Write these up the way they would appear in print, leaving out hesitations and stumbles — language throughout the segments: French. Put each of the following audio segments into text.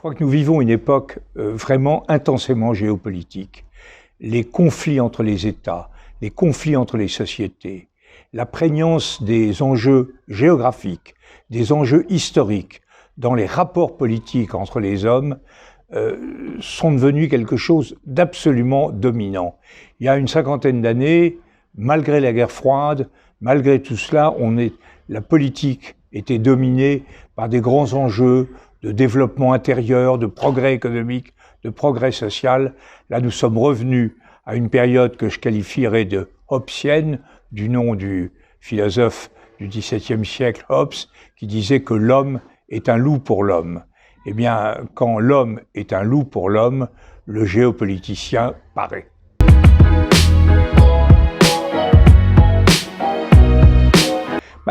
crois que nous vivons une époque vraiment intensément géopolitique. Les conflits entre les États, les conflits entre les sociétés, la prégnance des enjeux géographiques, des enjeux historiques dans les rapports politiques entre les hommes sont devenus quelque chose d'absolument dominant. Il y a une cinquantaine d'années, malgré la guerre froide, malgré tout cela, la politique était dominée par des grands enjeux de développement intérieur, de progrès économique, de progrès social. Là, nous sommes revenus à une période que je qualifierais de hobbesienne, du nom du philosophe du XVIIe siècle, Hobbes, qui disait que l'homme est un loup pour l'homme. Eh bien, quand l'homme est un loup pour l'homme, le géopoliticien paraît.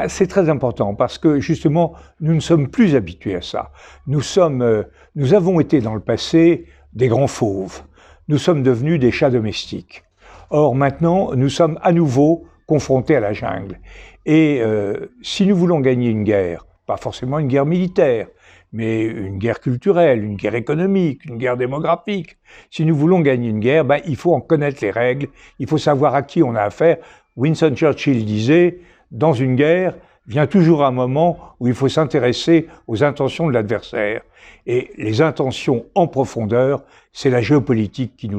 C'est très important parce que justement, nous ne sommes plus habitués à ça. Nous avons été dans le passé des grands fauves. Nous sommes devenus des chats domestiques. Or maintenant, nous sommes à nouveau confrontés à la jungle. Et si nous voulons gagner une guerre, pas forcément une guerre militaire, mais une guerre culturelle, une guerre économique, une guerre démographique, si nous voulons gagner une guerre, il faut en connaître les règles, il faut savoir à qui on a affaire. Winston Churchill disait, dans une guerre, vient toujours un moment où il faut s'intéresser aux intentions de l'adversaire. Et les intentions en profondeur, c'est la géopolitique qui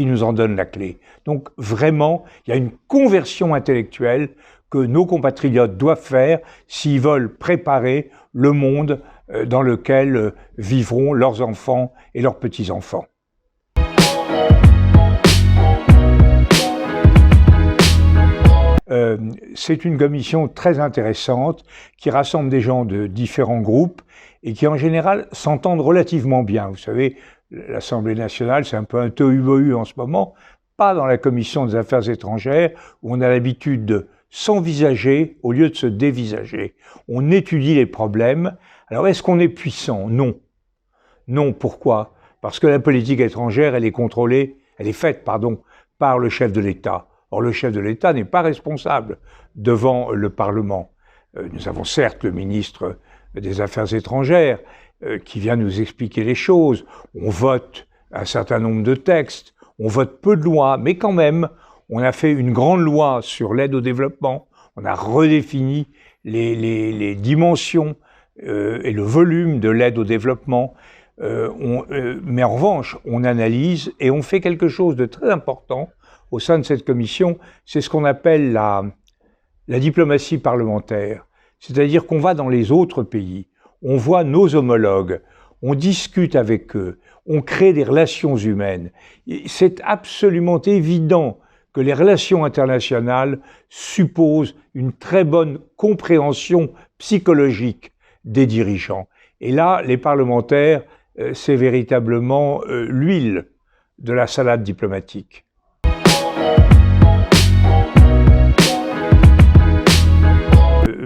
nous en donne la clé. Donc vraiment, il y a une conversion intellectuelle que nos compatriotes doivent faire s'ils veulent préparer le monde dans lequel vivront leurs enfants et leurs petits-enfants. C'est une commission très intéressante qui rassemble des gens de différents groupes et qui en général s'entendent relativement bien. Vous savez, l'Assemblée nationale, c'est un peu un tohu-bohu en ce moment, pas dans la commission des affaires étrangères où on a l'habitude de s'envisager au lieu de se dévisager. On étudie les problèmes. Alors est-ce qu'on est puissant? Non. Non, pourquoi? Parce que la politique étrangère, elle est faite par le chef de l'État. Or, le chef de l'État n'est pas responsable devant le Parlement. Nous avons certes le ministre des Affaires étrangères qui vient nous expliquer les choses. On vote un certain nombre de textes, on vote peu de lois, mais quand même, on a fait une grande loi sur l'aide au développement, on a redéfini les dimensions et le volume de l'aide au développement. Mais en revanche, on analyse et on fait quelque chose de très important au sein de cette commission, c'est ce qu'on appelle la diplomatie parlementaire. C'est-à-dire qu'on va dans les autres pays, on voit nos homologues, on discute avec eux, on crée des relations humaines. C'est absolument évident que les relations internationales supposent une très bonne compréhension psychologique des dirigeants. Et là, les parlementaires, c'est véritablement l'huile de la salade diplomatique.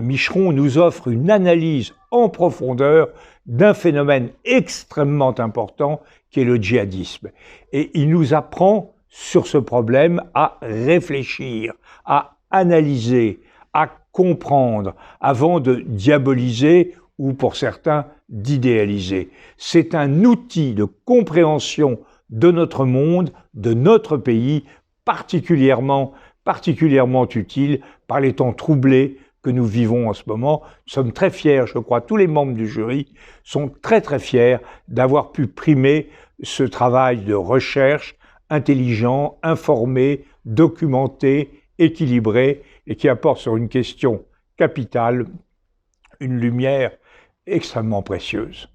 Micheron nous offre une analyse en profondeur d'un phénomène extrêmement important qui est le djihadisme. Et il nous apprend sur ce problème à réfléchir, à analyser, à comprendre avant de diaboliser ou pour certains d'idéaliser. C'est un outil de compréhension de notre monde, de notre pays, particulièrement utile par les temps troublés que nous vivons en ce moment. Nous sommes très fiers, je crois, tous les membres du jury sont très très fiers d'avoir pu primer ce travail de recherche intelligent, informé, documenté, équilibré et qui apporte sur une question capitale une lumière extrêmement précieuse.